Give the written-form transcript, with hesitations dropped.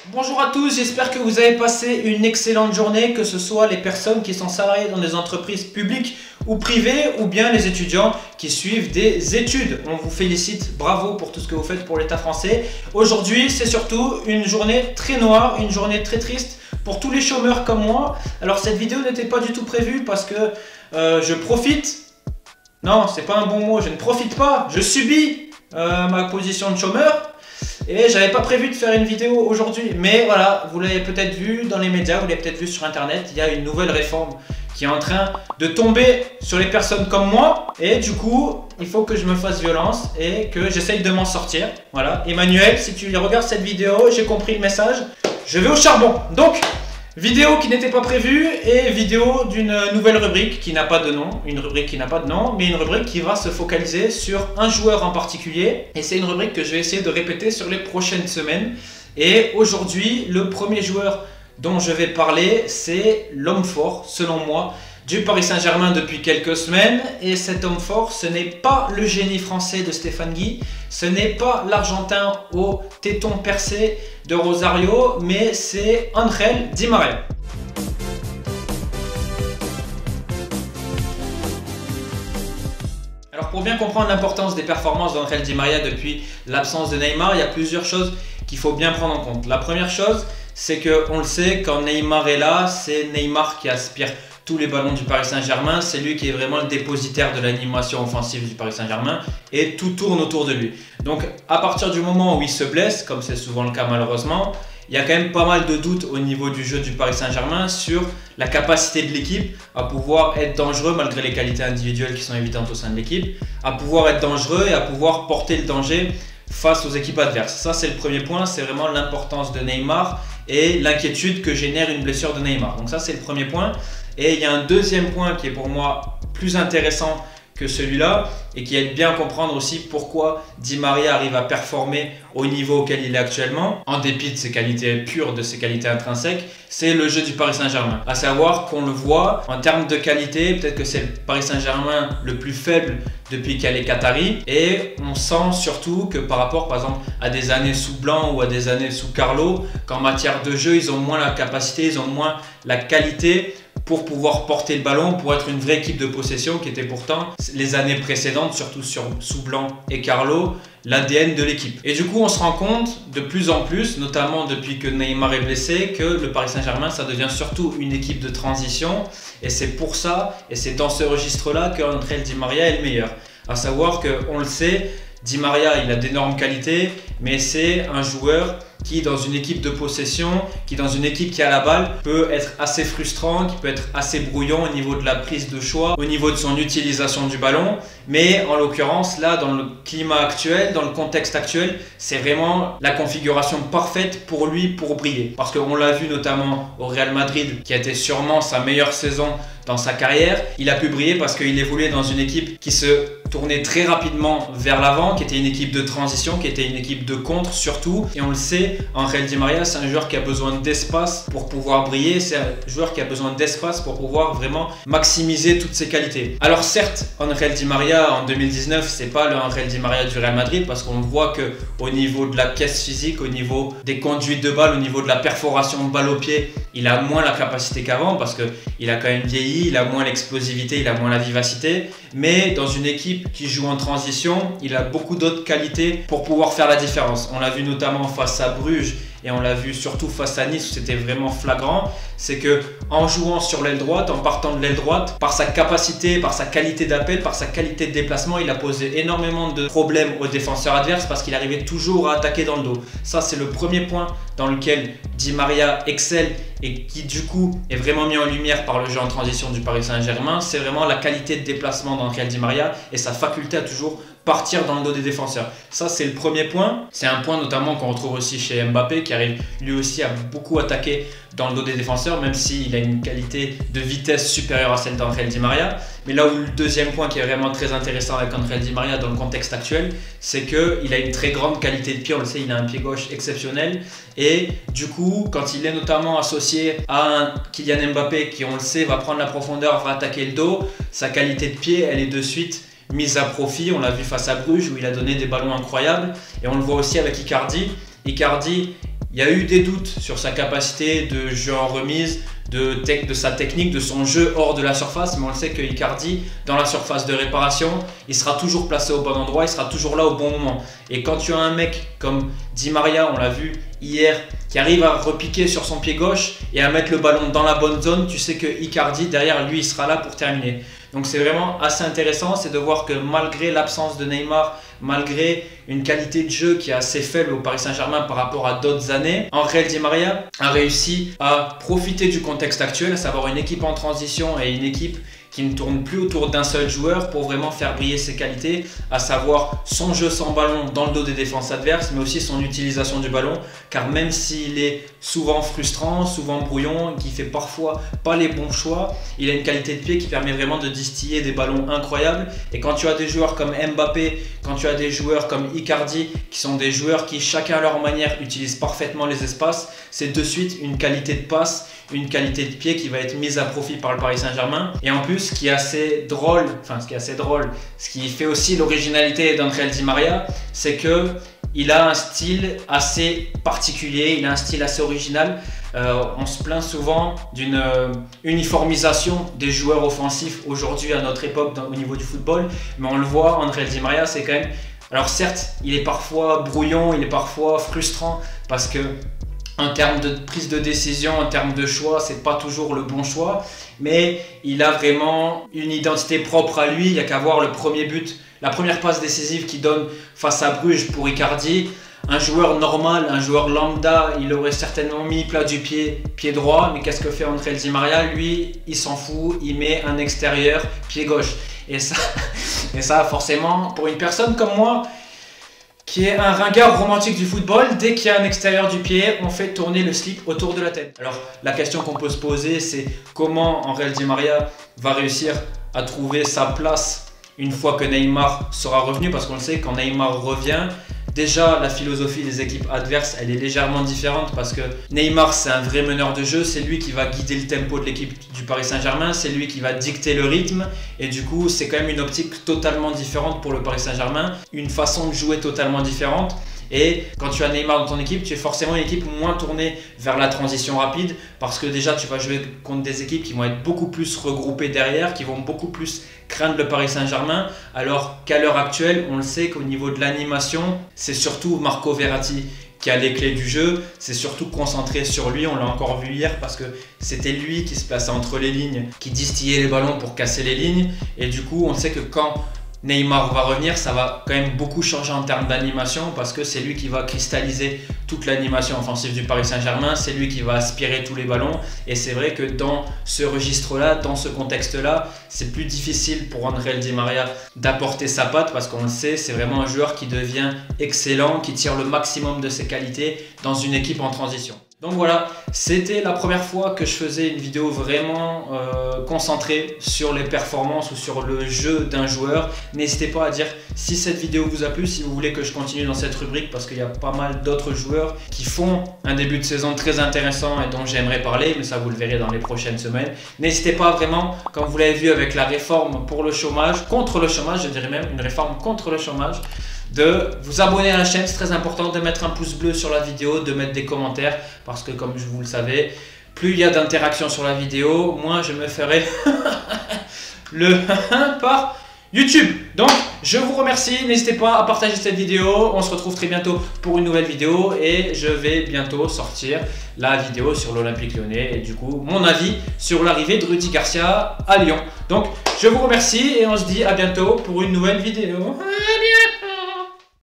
Bonjour à tous, j'espère que vous avez passé une excellente journée, que ce soit les personnes qui sont salariées dans des entreprises publiques ou privées ou bien les étudiants qui suivent des études. On vous félicite, bravo pour tout ce que vous faites pour l'État français. Aujourd'hui, c'est surtout une journée très noire, une journée très triste pour tous les chômeurs comme moi. Alors cette vidéo n'était pas du tout prévue parce que je profite. Non, c'est pas un bon mot, je ne profite pas, je subis ma position de chômeur. Et j'avais pas prévu de faire une vidéo aujourd'hui, mais voilà, vous l'avez peut-être vu dans les médias, vous l'avez peut-être vu sur internet, il y a une nouvelle réforme qui est en train de tomber sur les personnes comme moi. Et du coup, il faut que je me fasse violence et que j'essaye de m'en sortir. Voilà, Emmanuel, si tu regardes cette vidéo, j'ai compris le message, je vais au charbon. Donc, vidéo qui n'était pas prévue et vidéo d'une nouvelle rubrique qui n'a pas de nom. Une rubrique qui n'a pas de nom, mais une rubrique qui va se focaliser sur un joueur en particulier. Et c'est une rubrique que je vais essayer de répéter sur les prochaines semaines. Et aujourd'hui, le premier joueur dont je vais parler, c'est l'homme fort, selon moi, du Paris Saint-Germain depuis quelques semaines. Et cet homme fort, ce n'est pas le génie français de Stéphane Guy, ce n'est pas l'Argentin au téton percé de Rosario, mais c'est Ángel Di María. Alors pour bien comprendre l'importance des performances d'Ángel Di María depuis l'absence de Neymar, il y a plusieurs choses qu'il faut bien prendre en compte. La première chose, c'est qu'on le sait, quand Neymar est là, c'est Neymar qui aspire tous les ballons du Paris Saint-Germain, c'est lui qui est vraiment le dépositaire de l'animation offensive du Paris Saint-Germain et tout tourne autour de lui. Donc à partir du moment où il se blesse, comme c'est souvent le cas malheureusement, il y a quand même pas mal de doutes au niveau du jeu du Paris Saint-Germain sur la capacité de l'équipe à pouvoir être dangereux malgré les qualités individuelles qui sont évidentes au sein de l'équipe, à pouvoir être dangereux et à pouvoir porter le danger face aux équipes adverses. Ça c'est le premier point, c'est vraiment l'importance de Neymar et l'inquiétude que génère une blessure de Neymar. Donc ça c'est le premier point. Et il y a un deuxième point qui est pour moi plus intéressant que celui-là et qui aide bien à comprendre aussi pourquoi Di María arrive à performer au niveau auquel il est actuellement, en dépit de ses qualités pures, de ses qualités intrinsèques, c'est le jeu du Paris Saint-Germain. À savoir qu'on le voit en termes de qualité, peut-être que c'est le Paris Saint-Germain le plus faible depuis qu'il y a les Qataris, et on sent surtout que par rapport par exemple à des années sous Blanc ou à des années sous Carlo, qu'en matière de jeu ils ont moins la capacité, ils ont moins la qualité pour pouvoir porter le ballon, pour être une vraie équipe de possession qui était pourtant les années précédentes, surtout sous Blanc et Carlo, l'ADN de l'équipe. Et du coup, on se rend compte de plus en plus, notamment depuis que Neymar est blessé, que le Paris Saint-Germain, ça devient surtout une équipe de transition. Et c'est pour ça, et c'est dans ce registre-là qu'Ángel Di María est le meilleur. À savoir qu'on le sait, Di María, il a d'énormes qualités, mais c'est un joueur qui dans une équipe de possession, qui dans une équipe qui a la balle, peut être assez frustrant, qui peut être assez brouillon au niveau de la prise de choix, au niveau de son utilisation du ballon. Mais en l'occurrence, là, dans le climat actuel, dans le contexte actuel, c'est vraiment la configuration parfaite pour lui pour briller. Parce qu'on l'a vu notamment au Real Madrid, qui a été sûrement sa meilleure saison dans sa carrière. Il a pu briller parce qu'il évoluait dans une équipe qui se tournait très rapidement vers l'avant, qui était une équipe de transition, qui était une équipe de contre surtout. Et on le sait, Ángel Di María, c'est un joueur qui a besoin d'espace pour pouvoir briller. C'est un joueur qui a besoin d'espace pour pouvoir vraiment maximiser toutes ses qualités. Alors certes, Ángel Di María en 2019, c'est pas le Ángel Di María du Real Madrid parce qu'on voit que au niveau de la caisse physique, au niveau des conduites de balle, au niveau de la perforation de balle au pied, il a moins la capacité qu'avant parce qu'il a quand même vieilli, il a moins l'explosivité, il a moins la vivacité. Mais dans une équipe qui joue en transition, il a beaucoup d'autres qualités pour pouvoir faire la différence. On l'a vu notamment face à Bruges et on l'a vu surtout face à Nice où c'était vraiment flagrant. C'est que en jouant sur l'aile droite, en partant de l'aile droite, par sa capacité, par sa qualité d'appel, par sa qualité de déplacement, il a posé énormément de problèmes aux défenseurs adverses parce qu'il arrivait toujours à attaquer dans le dos. Ça, c'est le premier point dans lequel Di María excelle et qui du coup est vraiment mis en lumière par le jeu en transition du Paris Saint-Germain. C'est vraiment la qualité de déplacement d'Ángel Di María et sa faculté à toujours partir dans le dos des défenseurs. Ça, c'est le premier point. C'est un point notamment qu'on retrouve aussi chez Mbappé qui arrive lui aussi à beaucoup attaquer dans le dos des défenseurs, même s'il a une qualité de vitesse supérieure à celle d'Ángel Di María. Mais là où le deuxième point qui est vraiment très intéressant avec Ángel Di María dans le contexte actuel, c'est qu'il a une très grande qualité de pied. On le sait, il a un pied gauche exceptionnel. Et du coup, quand il est notamment associé à un Kylian Mbappé qui, on le sait, va prendre la profondeur, va attaquer le dos, sa qualité de pied, elle est de suite mise à profit. On l'a vu face à Bruges où il a donné des ballons incroyables. Et on le voit aussi avec Icardi. Icardi, Il y a eu des doutes sur sa capacité de jeu en remise, de sa technique, de son jeu hors de la surface, mais on le sait que Icardi, dans la surface de réparation, il sera toujours placé au bon endroit, il sera toujours là au bon moment. Et quand tu as un mec comme Di Maria, on l'a vu hier, qui arrive à repiquer sur son pied gauche et à mettre le ballon dans la bonne zone, tu sais que Icardi, derrière lui, il sera là pour terminer. Donc c'est vraiment assez intéressant, c'est de voir que malgré l'absence de Neymar, malgré une qualité de jeu qui est assez faible au Paris Saint-Germain par rapport à d'autres années, Ángel Di María a réussi à profiter du contexte actuel, à savoir une équipe en transition et une équipe qui ne tourne plus autour d'un seul joueur pour vraiment faire briller ses qualités, à savoir son jeu sans ballon dans le dos des défenses adverses, mais aussi son utilisation du ballon, car même s'il est souvent frustrant, souvent brouillon, qui fait parfois pas les bons choix, il a une qualité de pied qui permet vraiment de distiller des ballons incroyables. Et quand tu as des joueurs comme Mbappé, quand tu as des joueurs comme Icardi, qui sont des joueurs qui chacun à leur manière utilisent parfaitement les espaces, c'est de suite une qualité de passe, une qualité de pied qui va être mise à profit par le Paris Saint-Germain. Et en plus, ce qui est assez drôle, ce qui fait aussi l'originalité d'Ángel Di María, c'est que il a un style assez particulier, il a un style assez original. On se plaint souvent d'une uniformisation des joueurs offensifs aujourd'hui à notre époque au niveau du football, mais on le voit, Ángel Di María, c'est quand même... Alors certes, il est parfois brouillon, il est parfois frustrant parce que en termes de prise de décision, en termes de choix, c'est pas toujours le bon choix, mais il a vraiment une identité propre à lui. Il n'y a qu'à voir le premier but, la première passe décisive qu'il donne face à Bruges pour Icardi. Un joueur normal, un joueur lambda, il aurait certainement mis plat du pied droit, mais qu'est-ce que fait Ángel Di María? Lui, il s'en fout, il met un extérieur, pied gauche. Et ça, forcément, pour une personne comme moi, qui est un ringard romantique du football, dès qu'il y a un extérieur du pied, on fait tourner le slip autour de la tête. Alors la question qu'on peut se poser, c'est comment Ángel Di María va réussir à trouver sa place une fois que Neymar sera revenu, parce qu'on le sait, quand Neymar revient, déjà la philosophie des équipes adverses, elle est légèrement différente, parce que Neymar, c'est un vrai meneur de jeu, c'est lui qui va guider le tempo de l'équipe du Paris Saint-Germain, c'est lui qui va dicter le rythme, et du coup c'est quand même une optique totalement différente pour le Paris Saint-Germain, une façon de jouer totalement différente. Et quand tu as Neymar dans ton équipe, tu es forcément une équipe moins tournée vers la transition rapide, parce que déjà tu vas jouer contre des équipes qui vont être beaucoup plus regroupées derrière, qui vont beaucoup plus craindre le Paris Saint-Germain, alors qu'à l'heure actuelle, on le sait qu'au niveau de l'animation, c'est surtout Marco Verratti qui a les clés du jeu, c'est surtout concentré sur lui, on l'a encore vu hier parce que c'était lui qui se plaçait entre les lignes, qui distillait les ballons pour casser les lignes, et du coup on sait que quand Neymar va revenir, ça va quand même beaucoup changer en termes d'animation parce que c'est lui qui va cristalliser toute l'animation offensive du Paris Saint-Germain, c'est lui qui va aspirer tous les ballons, et c'est vrai que dans ce registre-là, dans ce contexte-là, c'est plus difficile pour Ángel Di María d'apporter sa patte parce qu'on le sait, c'est vraiment un joueur qui devient excellent, qui tire le maximum de ses qualités dans une équipe en transition. Donc voilà, c'était la première fois que je faisais une vidéo vraiment concentrée sur les performances ou sur le jeu d'un joueur. N'hésitez pas à dire si cette vidéo vous a plu, si vous voulez que je continue dans cette rubrique parce qu'il y a pas mal d'autres joueurs qui font un début de saison très intéressant et dont j'aimerais parler, mais ça vous le verrez dans les prochaines semaines. N'hésitez pas vraiment, comme vous l'avez vu avec la réforme pour le chômage, contre le chômage, je dirais même une réforme contre le chômage, de vous abonner à la chaîne, c'est très important, de mettre un pouce bleu sur la vidéo, de mettre des commentaires, parce que comme vous le savez, plus il y a d'interactions sur la vidéo, moins je me ferai le par YouTube. Donc je vous remercie, n'hésitez pas à partager cette vidéo, on se retrouve très bientôt pour une nouvelle vidéo et je vais bientôt sortir la vidéo sur l'Olympique Lyonnais et du coup mon avis sur l'arrivée de Rudy Garcia à Lyon. Donc je vous remercie et on se dit à bientôt pour une nouvelle vidéo.